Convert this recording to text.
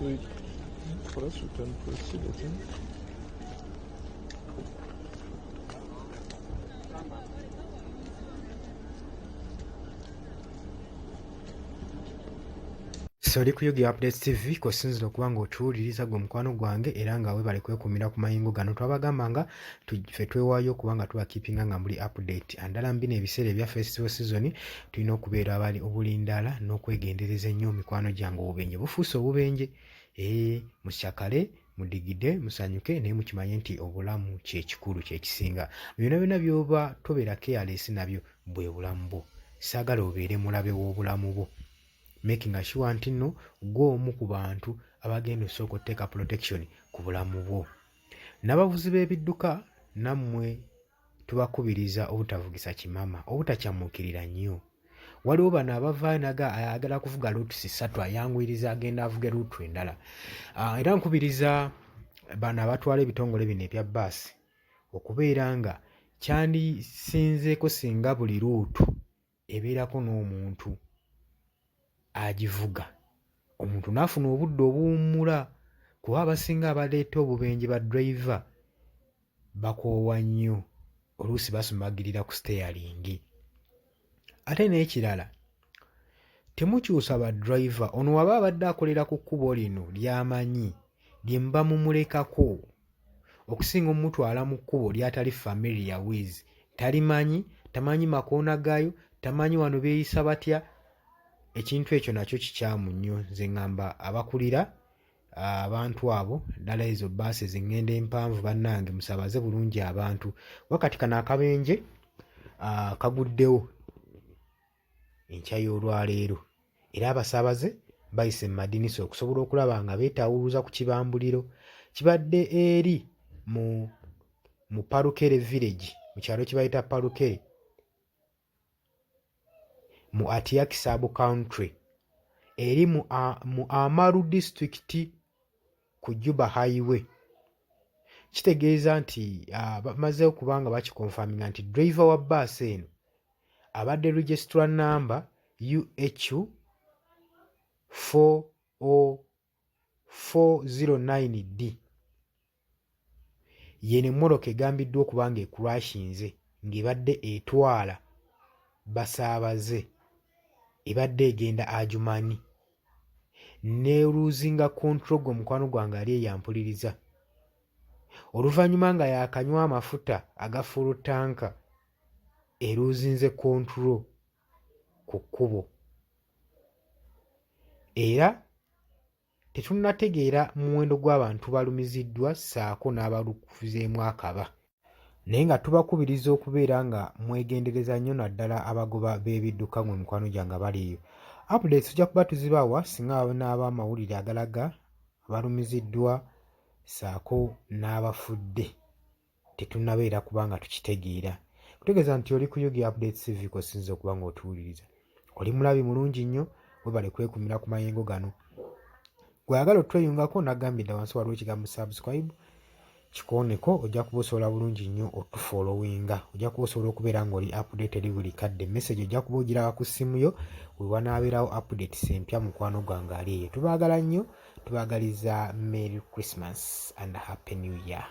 Wait, press return, proceed, I think. So oli kuyugira Updates TV kosinzira okuba ng'otuwuliriza gwe mukwano gwange era nga weebale kwekumira ku mayingo gano. Twabagamba nga ffe twewaayo okuba nga tubakiipinga nga muli update. Andala mu bino ebiseera ebya festival season tulina okubeera abali obulindaala n'okwegendereza ennyo mikwano gyange. Obubenje bufuuse obubenje. Musyakale, mudigide, musanyuke naye mukimanye nti obulamu kye kikulu kye kisinga. Byonna byonna by'oba tobeera careless nabyo bwe bulamu bwo. Saagala obeere mulabe w'obulamu bwo. Making sure nti nno gw'omu ku bantu abagenda osooka otteeka protection ku bulamu bwo. N'abavuzi b'ebidduka nammwe tubakubiriza obutavugisa kimama, obutakyamuukirira nnyo. Waliwo bano abavaayo naga ayagala kuvuga luutusi 3 ayanguyiriza agenda avuge luutu endala. Era nkubiriza bano abatwala ebitongole bino ebya bbaasi okubeera nga kyandisinzeeko singa buli luutu ebeerako n'omuntu agivuga. Omuntu n'afuna obudde obuwummula, kuba abasinga abaleeta obubenje ba driver bakoowa nnyo, oluusi basumagirira ku steering. Ate n'ekirala, temukyusa ba driver. Ono waba abadde akolera ku kkubo lino ly'amanyi lye mba mumulekako okusinga omutwala mu kkubo ly'atali familiar with, talimanyi, tamanyi makoona gaayo, tamanyi wano beeyisa batya. Ekintu ekyo nakyo kikyamu nnyo. Nze ngamba abakulira abantu abo, ddala ezo bbaasi ezingenda empanvu, bannange musabaze bulungi abantu. Wakati kano akabenje kaguddewo enkya y'olwaleero era abasaabaze bayise mu madinisa okusobola okulaba nga beetawuluza ku kibambuliro. Kibadde eri mu Palukere village, mu kyalo kye bayita Palukere mu Atiaki sub country, eri mu Amaru district ku Juba highway. Kitegeeza nti bamazeewo kubanga bakikonfaminga nti driver wa bbaasi eno abadde registra number UHU 40409D. Yeno emmoloka egambiddwa okuba nga ekurashinze ng'ebadde etwala basaabaze, ebadde egenda Ajumani neeruzinga control gwe mukwano gwange ali eyampuliriza. Oluvannyuma nga yakanywa amafuta aga full tanka eruzinze control ku kkubo. Era tetunnategeera muwendo gw'abantu balumiziddwa ssaako n'abalukuzeemu akaba. Naye nga tubakubiriza okubeera nga mwegendereza nnyo naddala abagoba b'ebidduka mwe mikwano gyange abali eyo. Updates tujja kuba tuzibawa singa n'aba amawulire agalaga abalumiziddwa ssaako n'abafudde tetunnabeera kubanga tukitegeera. Kutegeeza nti oli kuyugira Updates TV kosinza okuba ng'otuwuliriza. Oli mulabi mulungi nnyo, webale kwekumira ku mayengo gano. Gwayagala otweyungako nagambye dda wansi waliwo ekigambo subscribe. Kikooneko ojja kuba osobola bulungi nnyo otufollowinga. Ojja kuba osobola okubeera ng'oli updated buli kadde. Message ojja kuba ogiraba ku ssimu yo we wanaabeerawo updates empya mukwano gwange ali eyo. Tubaagala nnyo, tubaagaliza Merry Christmas and Happy New Year.